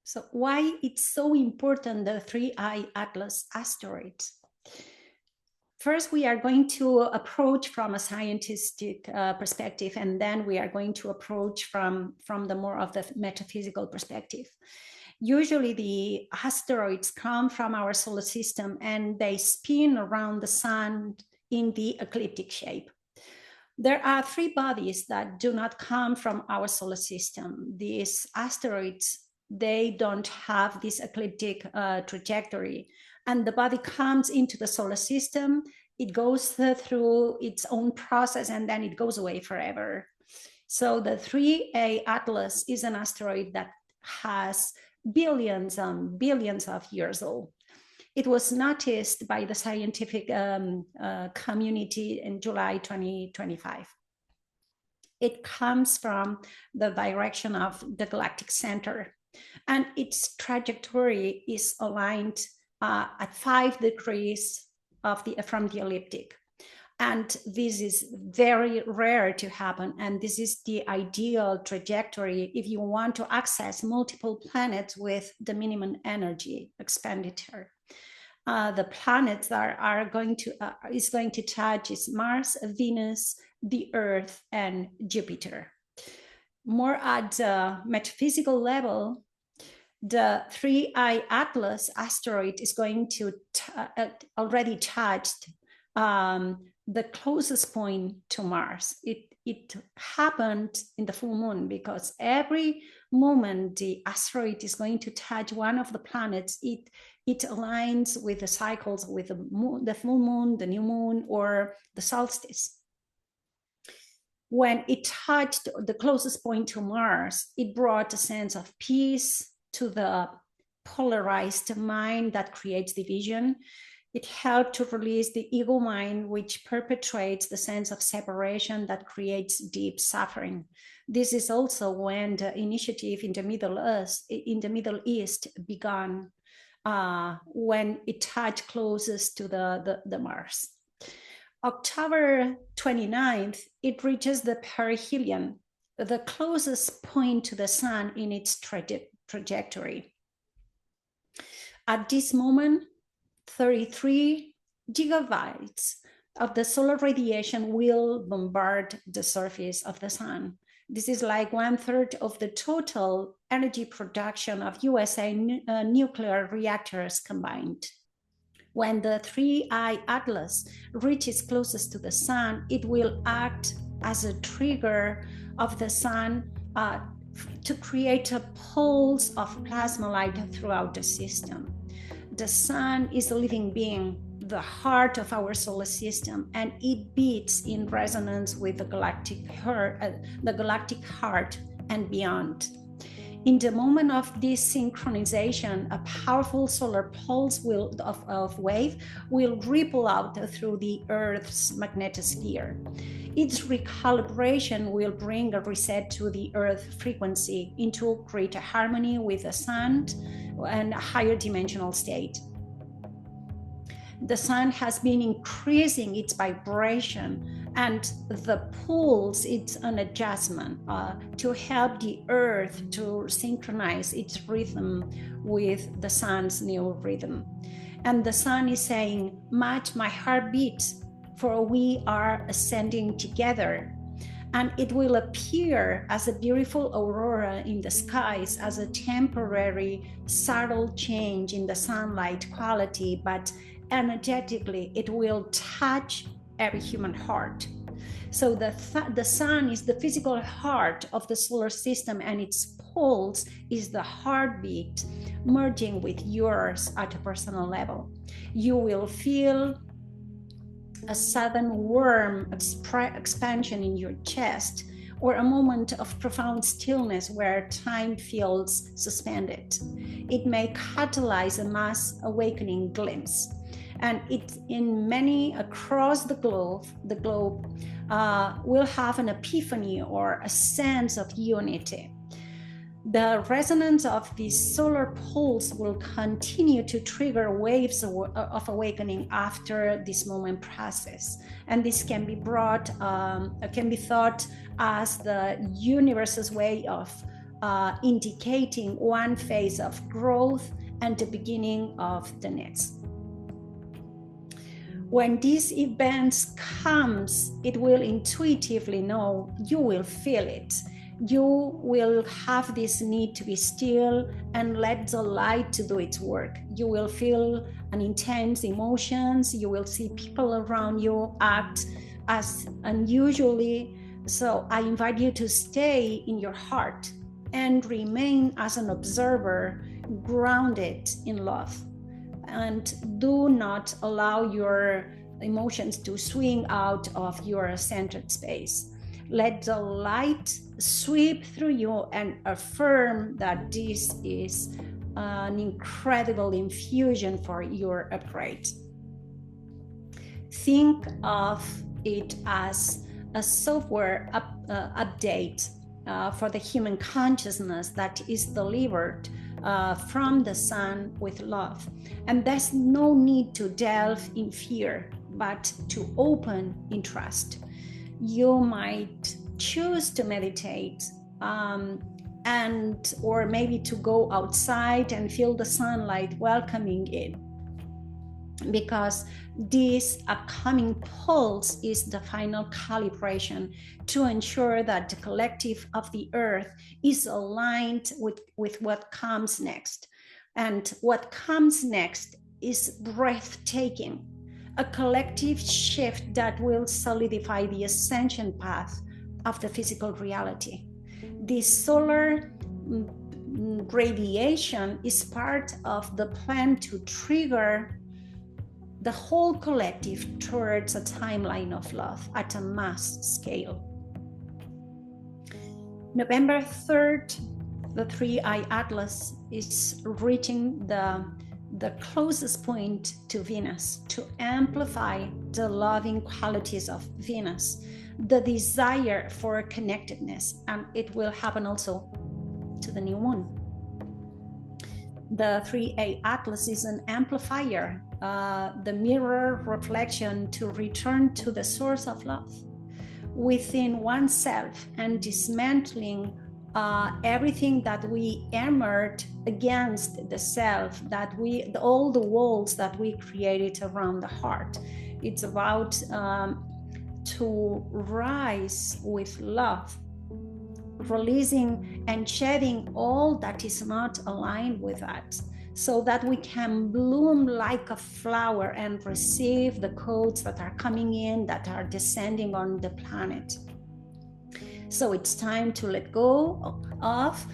So why it's so important, the 3I Atlas asteroids? First, we are going to approach from a scientific perspective, and then we are going to approach from the more of the metaphysical perspective. Usually the asteroids come from our solar system and they spin around the sun in the ecliptic shape. There are three bodies that do not come from our solar system. These asteroids, they don't have this ecliptic trajectory. And the body comes into the solar system, it goes through its own process, and then it goes away forever. So the 3A Atlas is an asteroid that has billions and billions of years old. It was noticed by the scientific community in July 2025. It comes from the direction of the galactic center, and its trajectory is aligned at 5 degrees from the ecliptic. And this is very rare to happen. And this is the ideal trajectory if you want to access multiple planets with the minimum energy expenditure. The planets that is going to touch is Mars, Venus, the Earth, and Jupiter. More at the metaphysical level, the 3I Atlas asteroid is going to already touched the closest point to Mars. It happened in the full moon, because every moment the asteroid is going to touch one of the planets, it aligns with the cycles with the full moon, the new moon, or the solstice. When it touched the closest point to Mars, it brought a sense of peace to the polarized mind that creates division. It helped to release the ego mind, which perpetuates the sense of separation that creates deep suffering. This is also when the initiative in the Middle East began, when it touched closest to the Mars. October 29th, it reaches the perihelion, the closest point to the sun in its trajectory. At this moment, 33 gigabytes of the solar radiation will bombard the surface of the sun. This is like 1/3 of the total energy production of USA nuclear reactors combined. When the 3I Atlas reaches closest to the sun, it will act as a trigger of the sun to create a pulse of plasma light throughout the system. The sun is a living being, the heart of our solar system, and it beats in resonance with the galactic heart and beyond. In the moment of this synchronization, a powerful solar pulse of wave will ripple out through the Earth's magnetosphere. Its recalibration will bring a reset to the Earth frequency into greater harmony with the sun and a higher dimensional state. The sun has been increasing its vibration, and the pulse is an adjustment to help the Earth to synchronize its rhythm with the sun's new rhythm. And the sun is saying, "Match my heartbeat, for we are ascending together." And it will appear as a beautiful aurora in the skies, as a temporary, subtle change in the sunlight quality, but energetically it will touch every human heart. So the sun is the physical heart of the solar system, and its pulse is the heartbeat merging with yours at a personal level. You will feel a sudden warm expansion in your chest, or a moment of profound stillness where time feels suspended. It may catalyze a mass awakening glimpse, and it in many across the globe will have an epiphany or a sense of unity. The resonance of this solar pulse will continue to trigger waves of awakening after this moment process. And this can be thought as the universe's way of indicating one phase of growth and the beginning of the next. When these events comes, it will intuitively know, you will feel it. You will have this need to be still and let the light to do its work. You will feel an intense emotions. You will see people around you act as unusually. So I invite you to stay in your heart and remain as an observer, grounded in love. And do not allow your emotions to swing out of your centered space. Let the light sweep through you and affirm that this is an incredible infusion for your upgrade. Think of it as a software update for the human consciousness that is delivered from the sun with love. And there's no need to delve in fear, but to open in trust. You might choose to meditate or maybe to go outside and feel the sunlight welcoming it, because this upcoming pulse is the final calibration to ensure that the collective of the earth is aligned with what comes next. And what comes next is breathtaking, a collective shift that will solidify the ascension path of the physical reality. This solar radiation is part of the plan to trigger the whole collective towards a timeline of love at a mass scale. November 3rd, the 3i Atlas is reaching the closest point to Venus to amplify the loving qualities of Venus, the desire for connectedness, and it will happen also to the new moon. The 3a Atlas is an amplifier, the mirror reflection to return to the source of love within oneself and dismantling everything that we armored against the self, all the walls that we created around the heart. It's about to rise with love, releasing and shedding all that is not aligned with that, so that we can bloom like a flower and receive the codes that are coming in, that are descending on the planet. So it's time to let go of,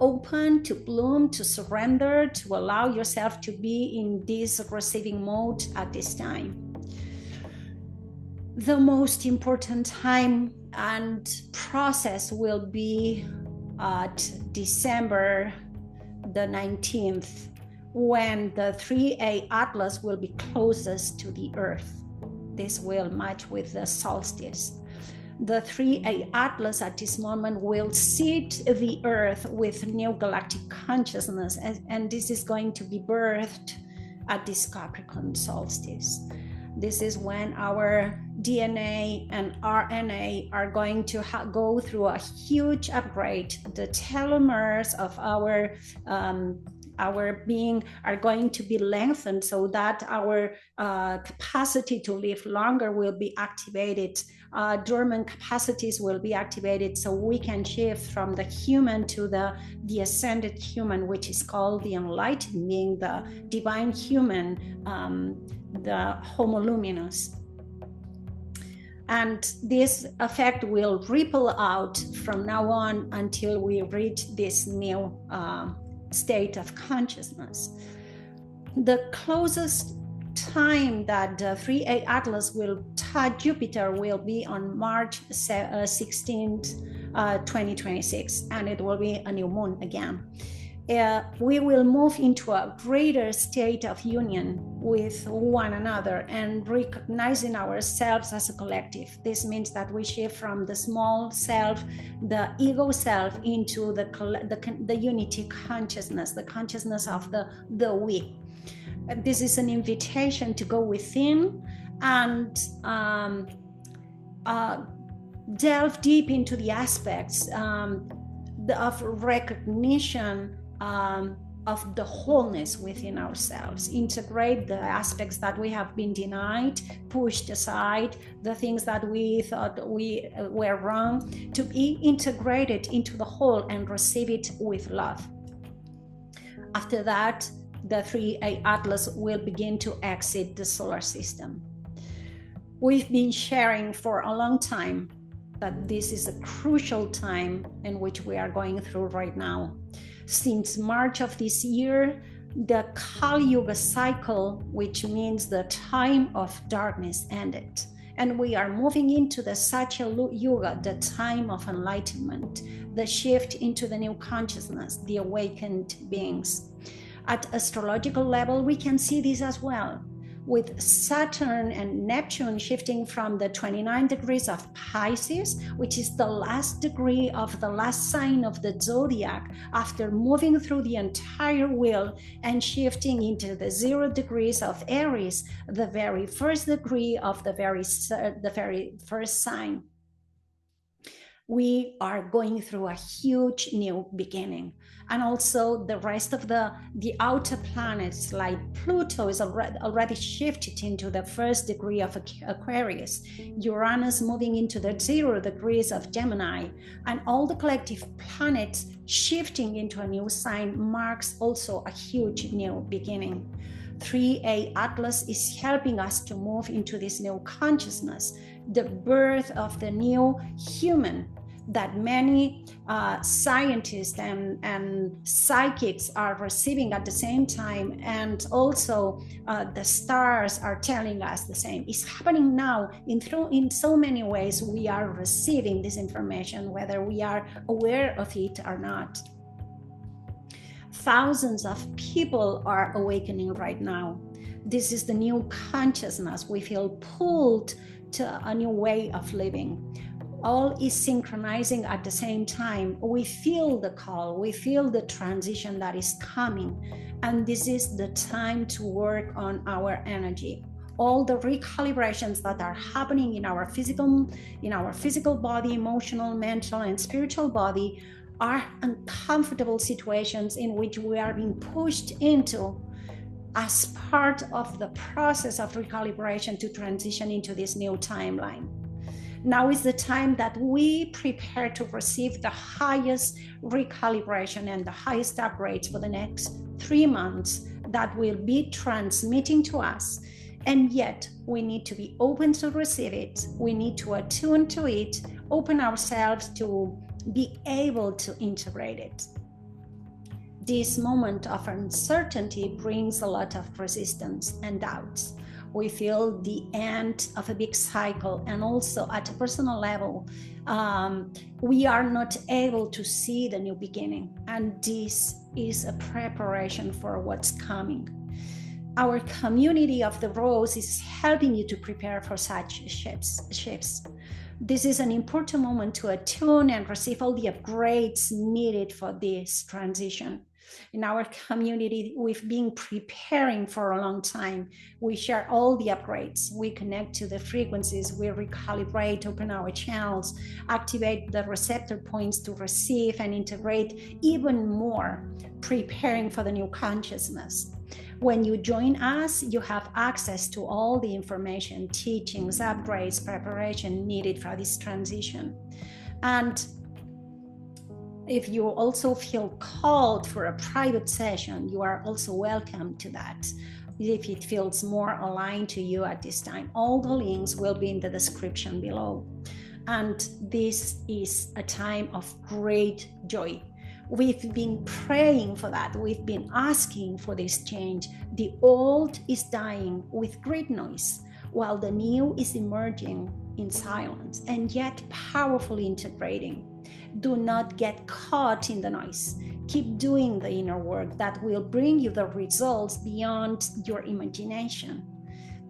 open, to bloom, to surrender, to allow yourself to be in this receiving mode at this time. The most important time and process will be at December the 19th, when the 3a Atlas will be closest to the Earth. This will match with the solstice. The 3a Atlas at this moment will seed the Earth with new galactic consciousness, and this is going to be birthed at this Capricorn solstice. This is when our DNA and RNA are going to go through a huge upgrade. The telomeres of our being are going to be lengthened, so that our capacity to live longer will be activated. Dormant capacities will be activated, so we can shift from the human to the ascended human, which is called the enlightened being, the divine human, the Homo luminous. And this effect will ripple out from now on until we reach this new state of consciousness. The closest time that the 3a Atlas will touch Jupiter will be on March 16th, 2026, and it will be a new moon again. We will move into a greater state of union with one another and recognizing ourselves as a collective. This means that we shift from the small self, the ego self, into the unity consciousness, the consciousness of the we. This is an invitation to go within and delve deep into the aspects of recognition of the wholeness within ourselves. Integrate the aspects that we have been denied, pushed aside, the things that we thought we were wrong, to be integrated into the whole and receive it with love. After that, the 3A Atlas will begin to exit the solar system. We've been sharing for a long time that this is a crucial time in which we are going through right now. Since March of this year, the Kali Yuga cycle, which means the time of darkness, ended. And we are moving into the Satya Yuga, the time of enlightenment, the shift into the new consciousness, the awakened beings. At astrological level, we can see this as well, with Saturn and Neptune shifting from the 29 degrees of Pisces, which is the last degree of the last sign of the zodiac, after moving through the entire wheel and shifting into the 0 degrees of Aries, the very first degree of the very first sign. We are going through a huge new beginning. And also the rest of the outer planets, like Pluto, is already shifted into the first degree of Aquarius, Uranus moving into the 0 degrees of Gemini, and all the collective planets shifting into a new sign marks also a huge new beginning. 3A Atlas is helping us to move into this new consciousness, the birth of the new human that many scientists and psychics are receiving at the same time, and also the stars are telling us the same. It's happening now in so many ways. We are receiving this information, whether we are aware of it or not. Thousands of people are awakening right now. This is the new consciousness. We feel pulled to a new way of living. All is synchronizing at the same time. We feel the call, we feel the transition that is coming, and this is the time to work on our energy. All the recalibrations that are happening in our physical body, emotional, mental, and spiritual body are uncomfortable situations in which we are being pushed into as part of the process of recalibration to transition into this new timeline. Now is the time that we prepare to receive the highest recalibration and the highest upgrades for the next 3 months that will be transmitting to us. And yet we need to be open to receive it. We need to attune to it, open ourselves to be able to integrate it. This moment of uncertainty brings a lot of resistance and doubts. We feel the end of a big cycle, and also at a personal level, we are not able to see the new beginning, and this is a preparation for what's coming. Our community of the Rose is helping you to prepare for such shifts. This is an important moment to attune and receive all the upgrades needed for this transition. In our community, we've been preparing for a long time. We share all the upgrades. We connect to the frequencies. We recalibrate, open our channels, activate the receptor points to receive and integrate even more, preparing for the new consciousness. When you join us, you have access to all the information, teachings, upgrades, preparation needed for this transition. And if you also feel called for a private session, you are also welcome to that. If it feels more aligned to you at this time, all the links will be in the description below. And this is a time of great joy. We've been praying for that. We've been asking for this change. The old is dying with great noise, while the new is emerging in silence and yet powerfully integrating. Do not get caught in the noise. Keep doing the inner work that will bring you the results beyond your imagination.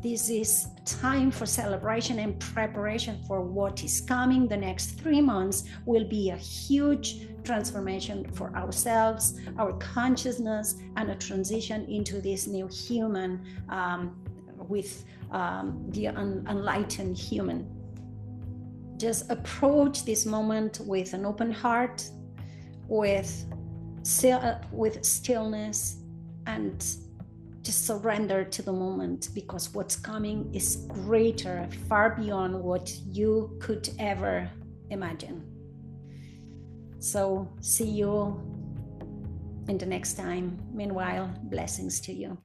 This is time for celebration and preparation for what is coming. The next 3 months will be a huge transformation for ourselves, our consciousness, and a transition into this new human with the enlightened human. Just approach this moment with an open heart, with stillness, and just surrender to the moment, because what's coming is greater, far beyond what you could ever imagine. So see you in the next time. Meanwhile, blessings to you.